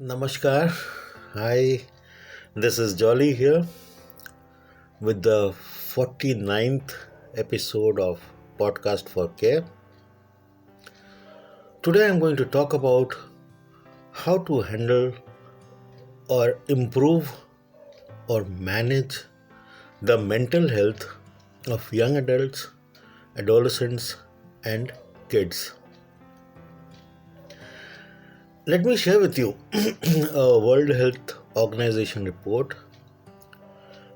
Namaskar. Hi, this is Jolly here with the 49th episode of Podcast for Care. Today I'm going to talk about how to handle or improve or manage the mental health of young adults, adolescents, and kids. Let me share with you a World Health Organization report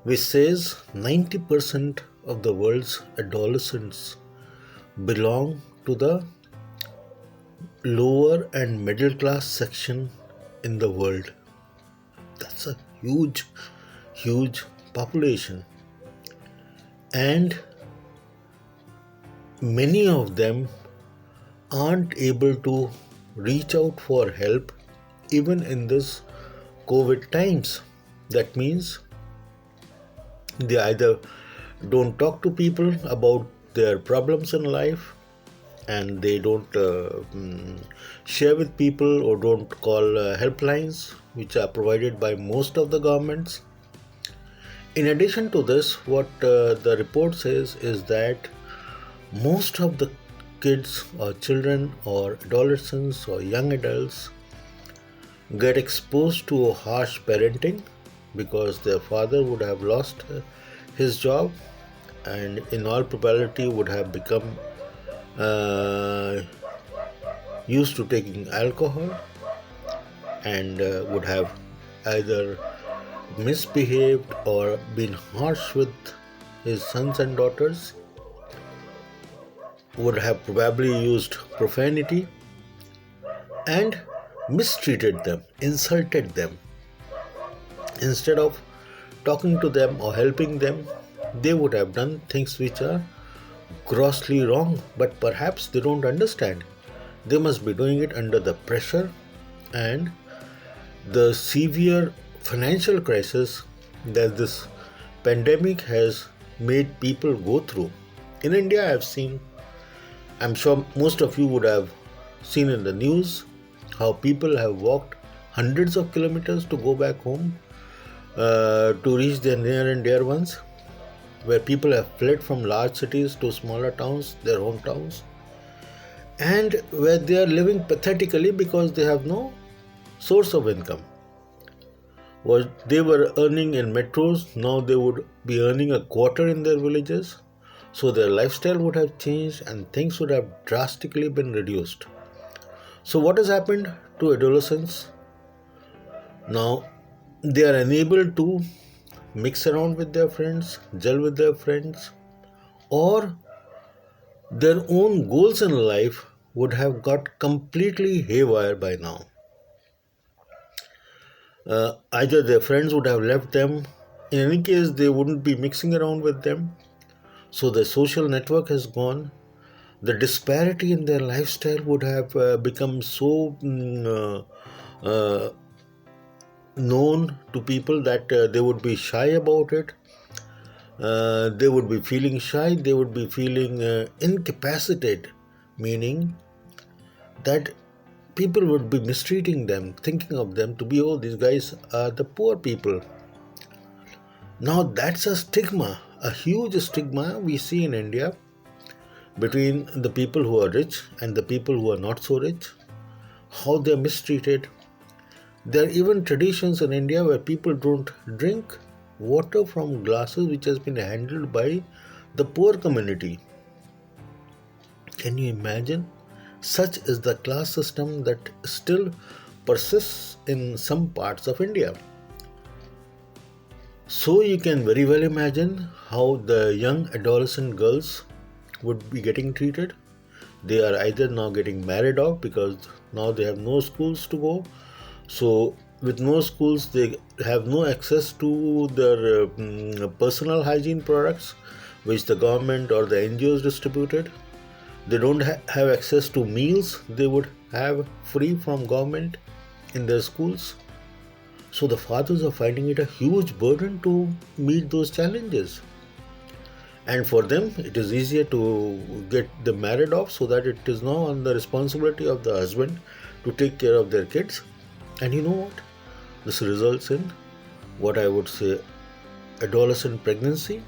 which says 90% of the world's adolescents belong to the lower and middle class section in the world. That's a huge population. And many of them aren't able to reach out for help even in this COVID times. That means they either don't talk to people about their problems in life and they don't share with people or don't call helplines which are provided by most of the governments. In addition to this, what the report says is that most of the kids or children or adolescents or young adults get exposed to harsh parenting because their father would have lost his job and in all probability would have become used to taking alcohol and would have either misbehaved or been harsh with his sons and daughters, would have probably used profanity and mistreated them, insulted them. Instead of talking to them or helping them, they would have done things which are grossly wrong, but perhaps they don't understand. They must be doing it under the pressure and the severe financial crisis that this pandemic has made people go through. In India, I'm sure most of you would have seen in the news how people have walked hundreds of kilometers to go back home to reach their near and dear ones, where people have fled from large cities to smaller towns, their hometowns, and where they are living pathetically because they have no source of income. What they were earning in metros, now they would be earning a quarter in their villages. So their lifestyle would have changed and things would have drastically been reduced. So what has happened to adolescents? Now they are unable to mix around with their friends, gel with their friends, or their own goals in life would have got completely haywire by now. Either their friends would have left them, in any case they wouldn't be mixing around with them, so the social network has gone. The disparity in their lifestyle would have become so known to people that they would be shy about it. They would be feeling shy, they would be feeling incapacitated, meaning that people would be mistreating them, thinking of them to be, oh, these guys are the poor people. Now that's a stigma, a huge stigma we see in India between the people who are rich and the people who are not so rich, how they are mistreated. There are even traditions in India where people don't drink water from glasses which has been handled by the poor community. Can you imagine? Such is the class system that still persists in some parts of India. So you can very well imagine how the young adolescent girls would be getting treated. They are either now getting married off because now they have no schools to go. So with no schools, they have no access to their personal hygiene products which the government or the NGOs distributed. They don't have access to meals they would have free from government in their schools. So the fathers are finding it a huge burden to meet those challenges. And for them, it is easier to get them married off so that it is now on the responsibility of the husband to take care of their kids And you know what? This results in what I would say adolescent pregnancy,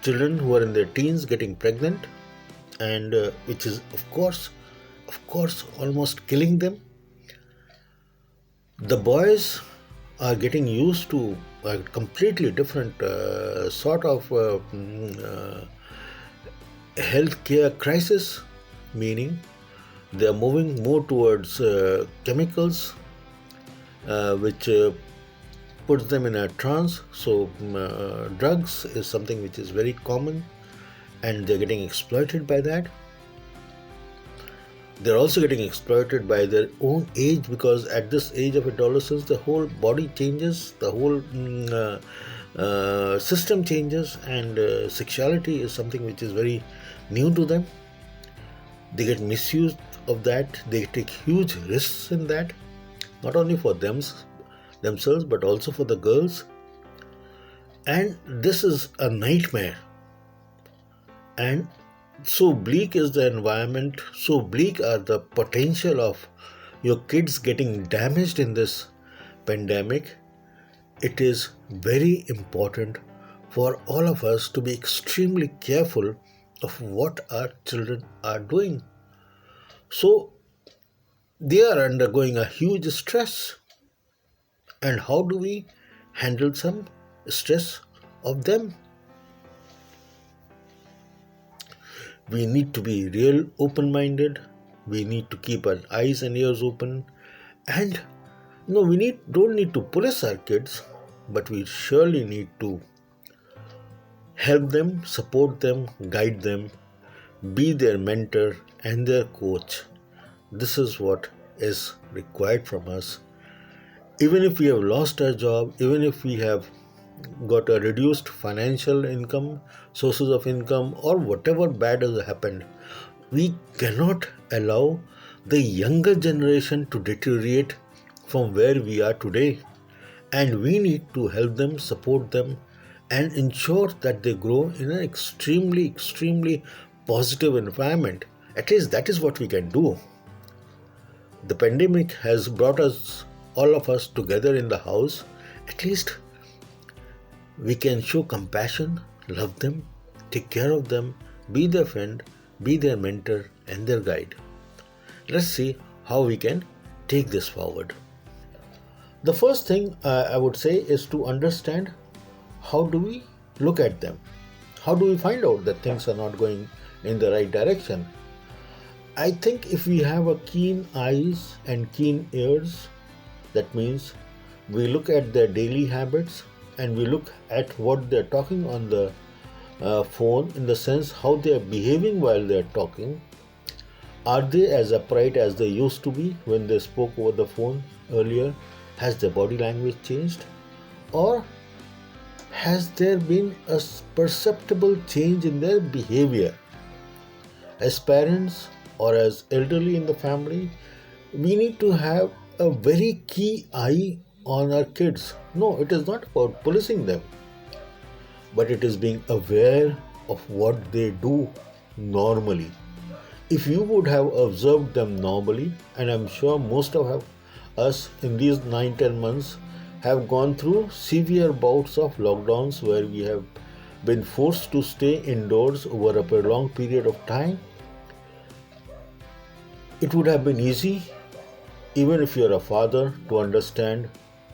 children who are in their teens getting pregnant, and which is of course, almost killing them. The boys are getting used to a completely different sort of healthcare crisis, meaning they are moving more towards chemicals, which puts them in a trance. So, drugs is something which is very common, and they're getting exploited by that. They're also getting exploited by their own age, because at this age of adolescence, the whole body changes, the whole system changes, and sexuality is something which is very new to them. They get misused of that, they take huge risks in that, not only for themselves but also for the girls. And this is a nightmare. And so bleak is the environment, so bleak are the potential of your kids getting damaged in this pandemic. It is very important for all of us to be extremely careful of what our children are doing. So they are undergoing a huge stress. And how do we handle some stress of them? We need to be real open-minded. We need to keep our eyes and ears open. And we don't need to police our kids, but we surely need to help them, support them, guide them, be their mentor and their coach. This is what is required from us. Even if we have lost our job, even if we have got a reduced financial income, sources of income, or whatever bad has happened, we cannot allow the younger generation to deteriorate from where we are today. And we need to help them, support them, and ensure that they grow in an extremely, extremely positive environment. At least that is what we can do. The pandemic has brought us, all of us, together in the house. At least we can show compassion, love them, take care of them, be their friend, be their mentor and their guide. Let's see how we can take this forward. The first thing I would say is to understand, how do we look at them? How do we find out that things are not going in the right direction? I think if we have a keen eyes and keen ears, that means we look at their daily habits and we look at what they're talking on the phone, in the sense how they are behaving while they're talking. Are they as upright as they used to be when they spoke over the phone earlier? Has their body language changed? Or has there been a perceptible change in their behavior? As parents or as elderly in the family, we need to have a very key eye on our kids. No, it is not about policing them, but it is being aware of what they do normally. If you would have observed them normally, and I'm sure most of us in these 9-10 months have gone through severe bouts of lockdowns where we have been forced to stay indoors over a prolonged period of time, it would have been easy, even if you're a father, to understand,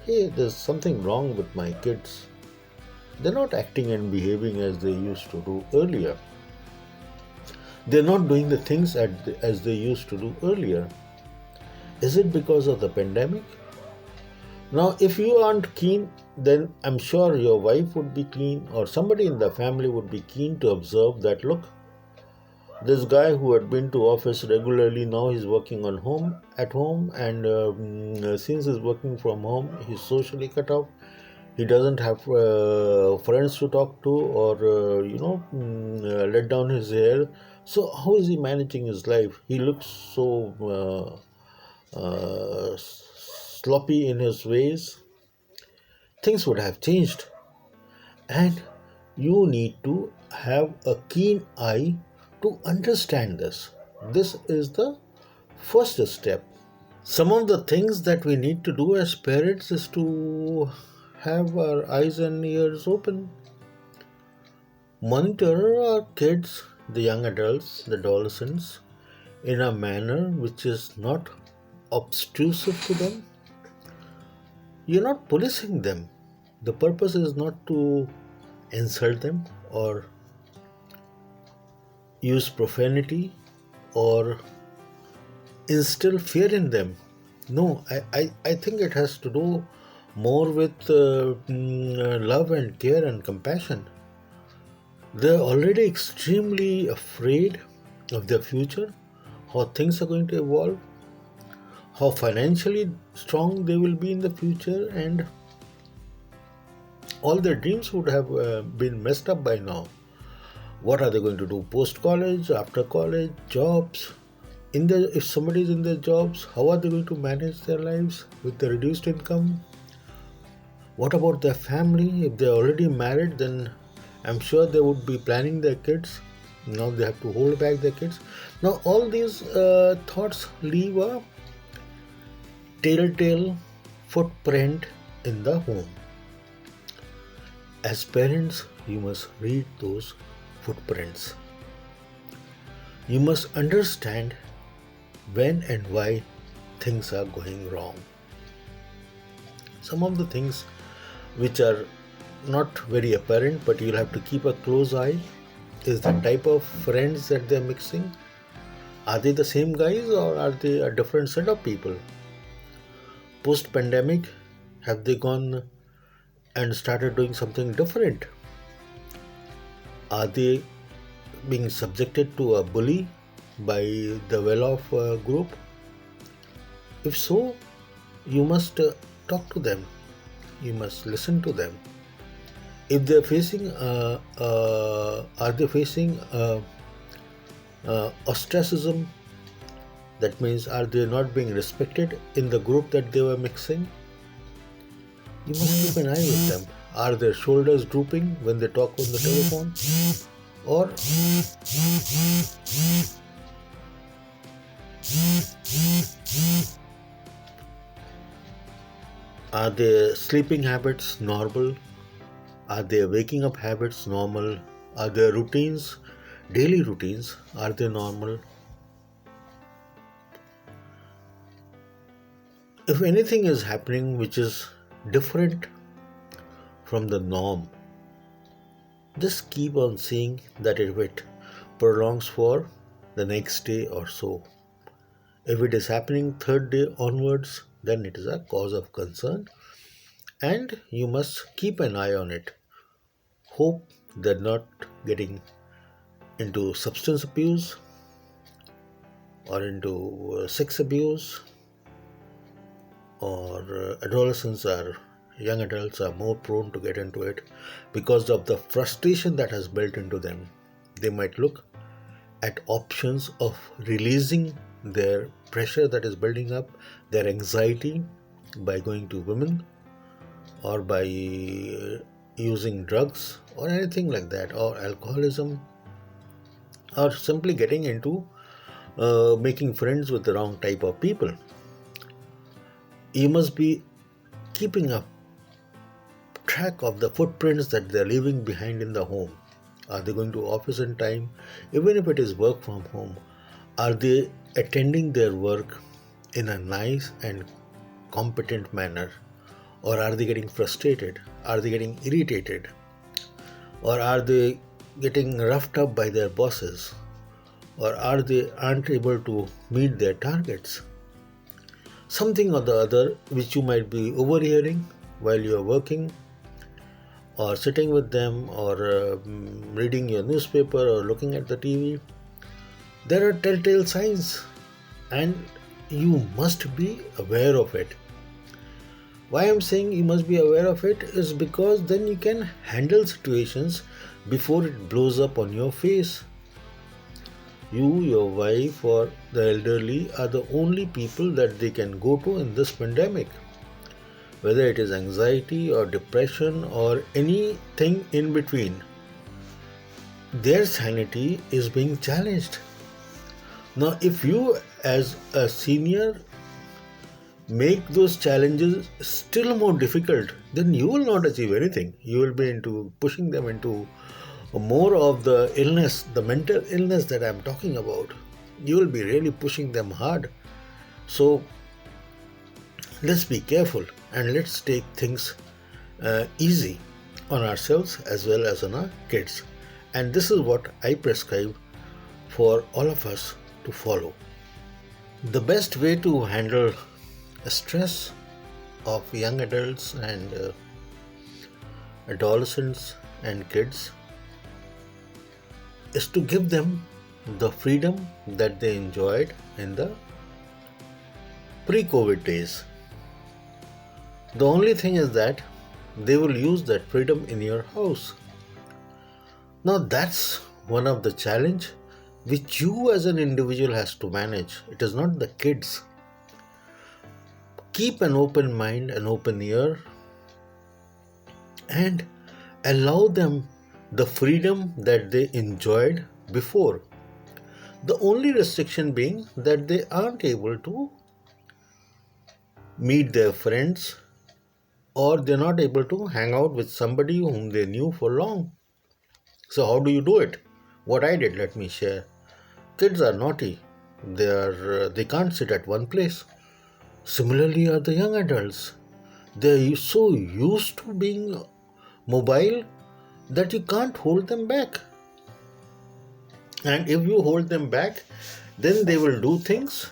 hey, there's something wrong with my kids. They're not acting and behaving as they used to do earlier. They're not doing the things as they used to do earlier. Is it because of the pandemic? Now, if you aren't keen, then I'm sure your wife would be keen, or somebody in the family would be keen to observe that, look, this guy who had been to office regularly, now he's working at home, and since he's working from home, he's socially cut off. He doesn't have friends to talk to, or let down his hair. So how is he managing his life? He looks so sloppy in his ways. Things would have changed, and you need to have a keen eye to understand this. This is the first step. Some of the things that we need to do as parents is to have our eyes and ears open, monitor our kids, the young adults, the adolescents, in a manner which is not obtrusive to them. You're not policing them. The purpose is not to insult them or use profanity or instill fear in them. No, I think it has to do more with love and care and compassion. They're already extremely afraid of their future, how things are going to evolve, how financially strong they will be in the future, and all their dreams would have been messed up by now. What are they going to do post college, after college, jobs? If somebody is in their jobs, how are they going to manage their lives with the reduced income? What about their family? If they're already married, then I'm sure they would be planning their kids. Now they have to hold back their kids. Now all these thoughts leave a telltale footprint in the home. As parents, you must read those footprints. You must understand when and why things are going wrong. Some of the things which are not very apparent but you'll have to keep a close eye is the type of friends that they're mixing. Are they the same guys or are they a different set of people? Post pandemic, have they gone and started doing something different? Are they being subjected to a bully by the well-off group? If so, you must talk to them. You must listen to them. If they're facing, are they facing ostracism? That means, are they not being respected in the group that they were mixing? You must keep an eye with them. Are their shoulders drooping when they talk on the telephone? Or are their sleeping habits normal? Are their waking up habits normal? Are their routines, daily routines, are they normal? If anything is happening which is different from the norm, just keep on seeing that if it prolongs for the next day or so. If it is happening third day onwards, then it is a cause of concern and you must keep an eye on it. Hope they're not getting into substance abuse or into sex abuse, or adolescents or young adults are more prone to get into it because of the frustration that has built into them. They might look at options of releasing their pressure that is building up, their anxiety, by going to women or by using drugs or anything like that, or alcoholism, or simply getting into making friends with the wrong type of people. You must be keeping a track of the footprints that they're leaving behind in the home. Are they going to office in time? Even if it is work from home, are they attending their work in a nice and competent manner? Or are they getting frustrated? Are they getting irritated? Or are they getting roughed up by their bosses? Or are they aren't able to meet their targets? Something or the other which you might be overhearing while you are working or sitting with them or reading your newspaper or looking at the TV. There are telltale signs and you must be aware of it. Why I'm saying you must be aware of it is because then you can handle situations before it blows up on your face. You, your wife, or the elderly are the only people that they can go to in this pandemic. Whether it is anxiety or depression or anything in between, their sanity is being challenged. Now, if you as a senior make those challenges still more difficult, then you will not achieve anything. You will be into pushing them into more of the illness, the mental illness that I'm talking about. You will be really pushing them hard. So let's be careful and let's take things easy on ourselves as well as on our kids. And this is what I prescribe for all of us to follow. The best way to handle stress of young adults and adolescents and kids is to give them the freedom that they enjoyed in the pre-COVID days. The only thing is that they will use that freedom in your house. Now that's one of the challenge which you as an individual has to manage. It is not the kids. Keep an open mind, an open ear, and allow them the freedom that they enjoyed before. The only restriction being that they aren't able to meet their friends or they're not able to hang out with somebody whom they knew for long. So how do you do it? What I did, let me share. Kids are naughty. They can't sit at one place. Similarly are the young adults. They're so used to being mobile that you can't hold them back. And if you hold them back, then they will do things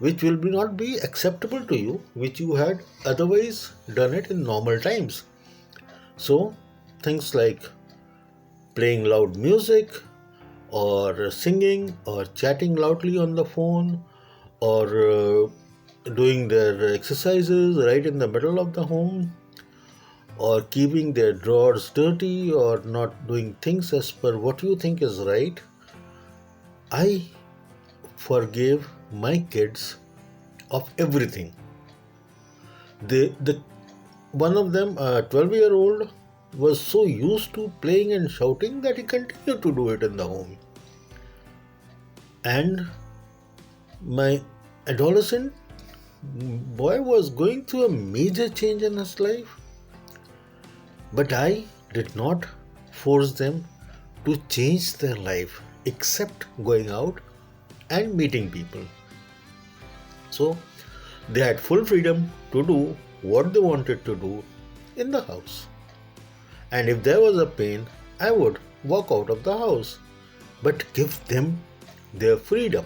which will not be acceptable to you, which you had otherwise done it in normal times. So things like playing loud music or singing or chatting loudly on the phone or doing their exercises right in the middle of the home or keeping their drawers dirty or not doing things as per what you think is right. I forgave my kids of everything. One of them, a 12-year-old, was so used to playing and shouting that he continued to do it in the home. And my adolescent boy was going through a major change in his life. But I did not force them to change their life except going out and meeting people. So they had full freedom to do what they wanted to do in the house. And if there was a pain, I would walk out of the house, but give them their freedom.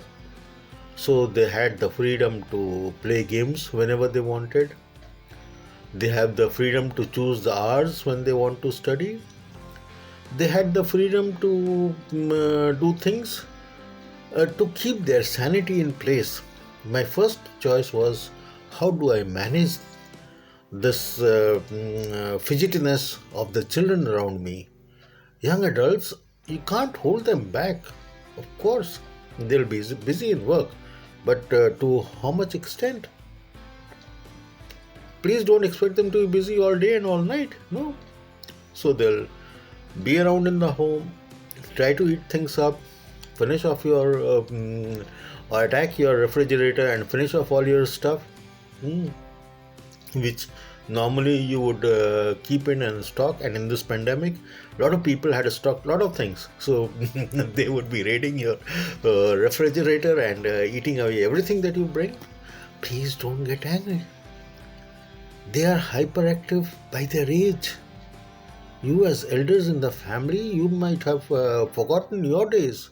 So they had the freedom to play games whenever they wanted. They have the freedom to choose the hours when they want to study. They had the freedom to do things to keep their sanity in place. My first choice was, how do I manage this fidgetiness of the children around me? Young adults, you can't hold them back. Of course, they'll be busy in work, but to how much extent? Please don't expect them to be busy all day and all night. No. So they'll be around in the home, try to eat things up, finish off your or attack your refrigerator and finish off all your stuff, which normally you would keep in stock. And in this pandemic, a lot of people had to stock a lot of things, so they would be raiding your refrigerator and eating away everything that you bring. Please don't get angry. They are hyperactive by their age. You as elders in the family, you might have forgotten your days.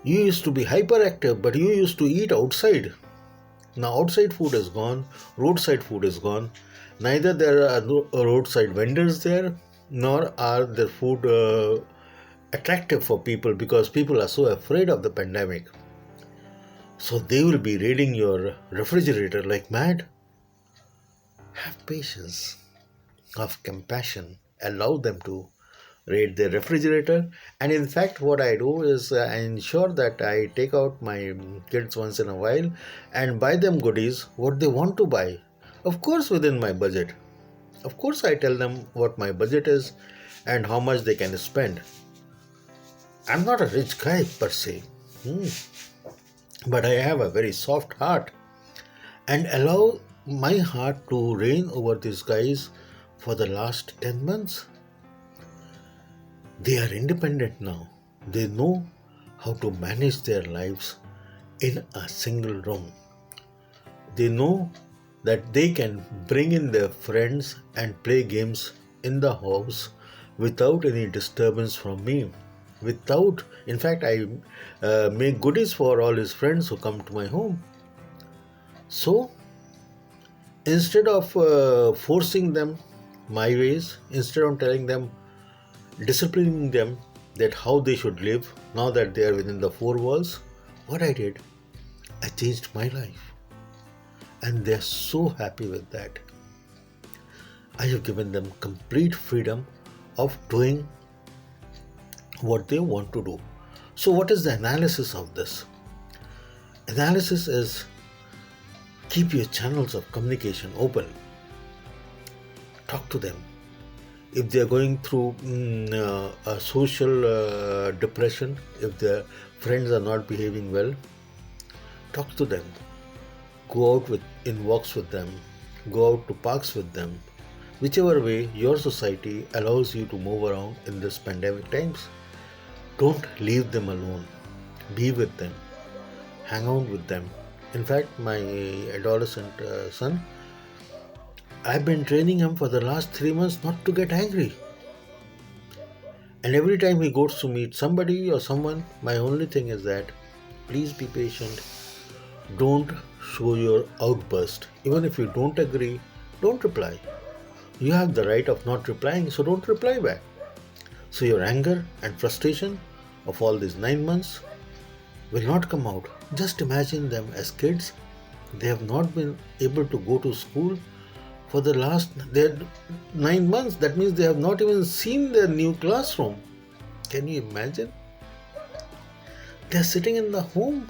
You used to be hyperactive, but you used to eat outside. Now outside food is gone, roadside food is gone. Neither there are roadside vendors there, nor are their food attractive for people because people are so afraid of the pandemic. So they will be raiding your refrigerator like mad. Have patience, have compassion, allow them to raid their refrigerator. And in fact, what I do is I ensure that I take out my kids once in a while and buy them goodies what they want to buy, of course within my budget. Of course I tell them what my budget is and how much they can spend. I'm not a rich guy per se, but I have a very soft heart, and allow my heart to reign over these guys for the last 10 months. They are independent now. They know how to manage their lives in a single room. They know that they can bring in their friends and play games in the house without any disturbance from me. In fact, I make goodies for all his friends who come to my home. So, instead of forcing them my ways, instead of telling them, disciplining them that how they should live now that they are within the four walls, what I did, I changed my life. And they're so happy with that. I have given them complete freedom of doing what they want to do. So, what is the analysis of this? Analysis is keep your channels of communication open. Talk to them. If they are going through a social depression, if their friends are not behaving well, talk to them. Go out in walks with them. Go out to parks with them. Whichever way your society allows you to move around in this pandemic times, don't leave them alone. Be with them. Hang out with them. In fact, my adolescent son, I've been training him for the last 3 months not to get angry. And every time he goes to meet somebody or someone, my only thing is that please be patient. Don't show your outburst. Even if you don't agree, don't reply. You have the right of not replying, so don't reply back. So your anger and frustration of all these 9 months will not come out. Just imagine them as kids. They have not been able to go to school for the last 9 months. That means they have not even seen their new classroom. Can you imagine? They are sitting in the home.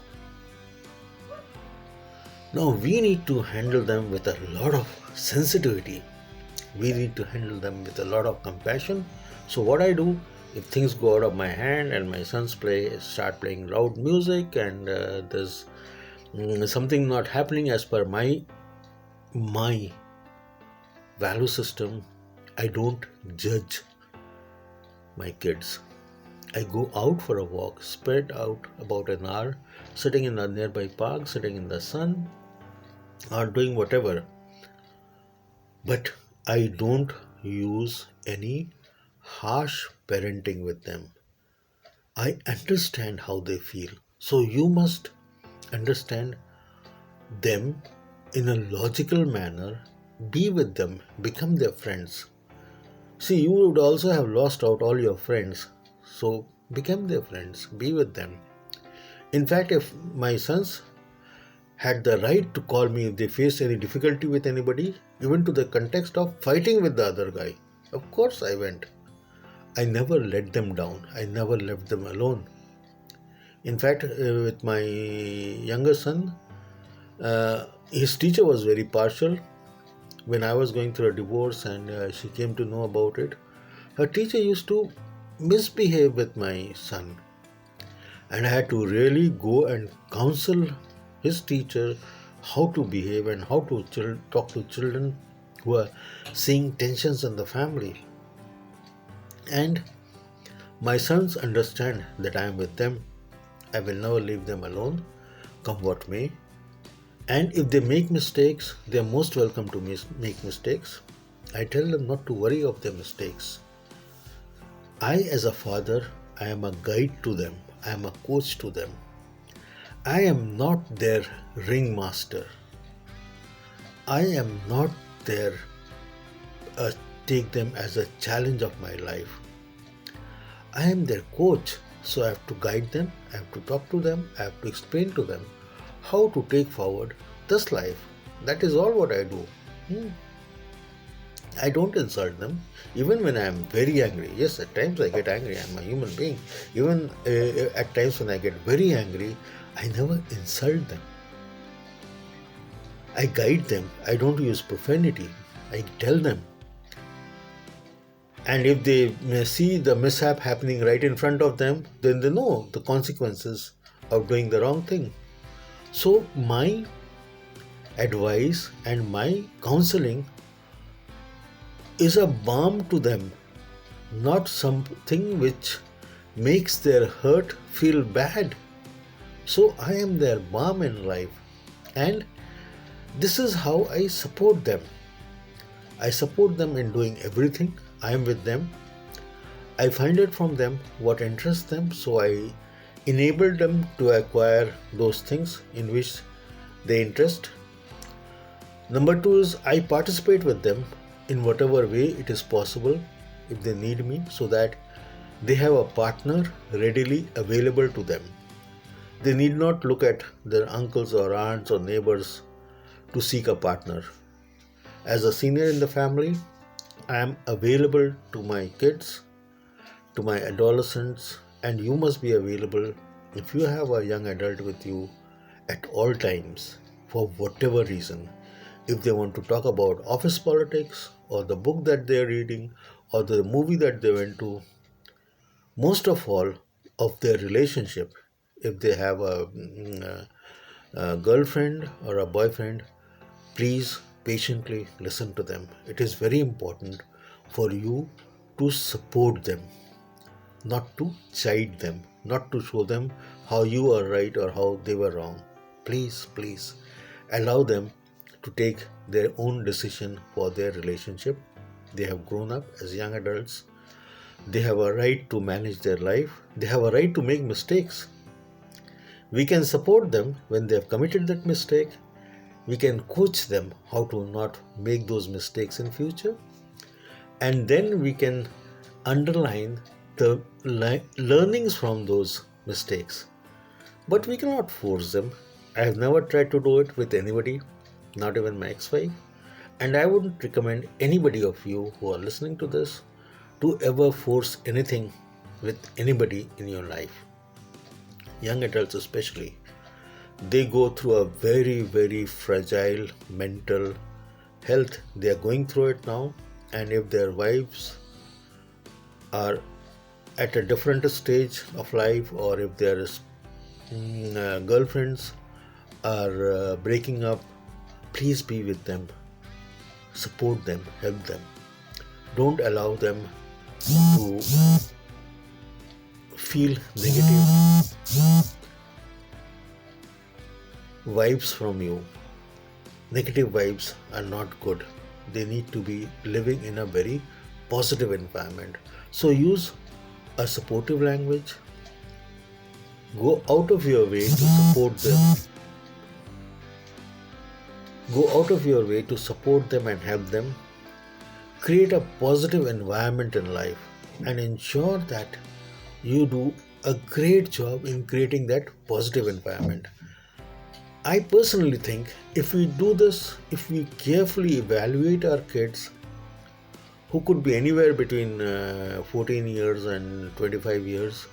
Now we need to handle them with a lot of sensitivity. We need to handle them with a lot of compassion. So what I do, if things go out of my hand and my sons start playing loud music and there's something not happening as per my value system, I don't judge my kids. I go out for a walk, spread out about an hour, sitting in a nearby park, sitting in the sun, or doing whatever. But I don't use any harsh parenting with them. I understand how they feel. So you must understand them in a logical manner, be with them, become their friends. See, you would also have lost out all your friends, so become their friends, be with them. In fact, if my sons had the right to call me if they faced any difficulty with anybody, even to the context of fighting with the other guy, of course I went. I never let them down. I never left them alone. In fact, with my younger son, his teacher was very partial. When I was going through a divorce and she came to know about it, her teacher used to misbehave with my son. And I had to really go and counsel his teacher how to behave and how to talk to children who are seeing tensions in the family. And my sons understand that I am with them. I will never leave them alone, come what may. And if they make mistakes, they are most welcome to make mistakes. I tell them not to worry of their mistakes. I, as a father, I am a guide to them. I am a coach to them. I am not their ringmaster. I am not there take them as a challenge of my life. I am their coach, so I have to guide them, I have to talk to them, I have to explain to them how to take forward this life. That is all what I do. I don't insult them, even when I am very angry. Yes, at times I get angry, I am a human being. Even at times when I get very angry, I never insult them. I guide them, I don't use profanity, I tell them. And if they see the mishap happening right in front of them, then they know the consequences of doing the wrong thing. So my advice and my counseling is a balm to them, not something which makes their hurt feel bad. So I am their balm in life, and this is how I support them. I support them in doing everything. I am with them. I find it from them what interests them, so I enable them to acquire those things in which they interest. Number two is I participate with them in whatever way it is possible if they need me, so that they have a partner readily available to them. They need not look at their uncles or aunts or neighbors to seek a partner. As a senior in the family, I am available to my kids, to my adolescents, and you must be available if you have a young adult with you at all times for whatever reason. If they want to talk about office politics or the book that they are reading or the movie that they went to, most of all of their relationship, if they have a girlfriend or a boyfriend, please patiently listen to them. It is very important for you to support them, not to chide them, not to show them how you are right or how they were wrong. Please allow them to take their own decision for their relationship. They have grown up as young adults. They have a right to manage their life. They have a right to make mistakes. We can support them when they have committed that mistake. We can coach them how to not make those mistakes in future. And then we can underline the learnings from those mistakes. But we cannot force them. I have never tried to do it with anybody, not even my ex-wife. And I wouldn't recommend anybody of you who are listening to this to ever force anything with anybody in your life. Young adults especially, they go through a very fragile mental health. They are going through it now, and if their wives are at a different stage of life, or if their girlfriends are breaking up, please be with them, support them, help them. Don't allow them to feel negative vibes from you. Negative vibes are not good. They need to be living in a very positive environment. So use a supportive language. Go out of your way to support them. Go out of your way to support them and help them. Create a positive environment in life and ensure that you do a great job in creating that positive environment. I personally think if we do this, if we carefully evaluate our kids, who could be anywhere between 14 years and 25 years,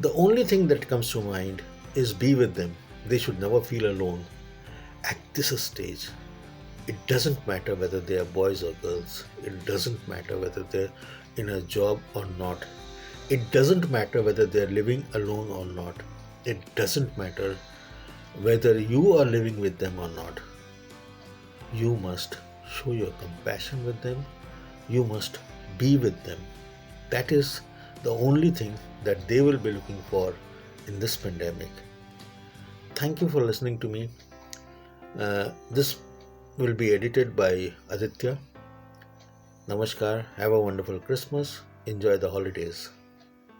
the only thing that comes to mind is be with them. They should never feel alone. At this stage, it doesn't matter whether they are boys or girls. It doesn't matter whether they're in a job or not. It doesn't matter whether they're living alone or not. It doesn't matter whether you are living with them or not. You must show your compassion with them. You must be with them. That is the only thing that they will be looking for in this pandemic. Thank you for listening to me. This will be edited by Aditya. Namaskar. Have a wonderful Christmas. Enjoy the holidays.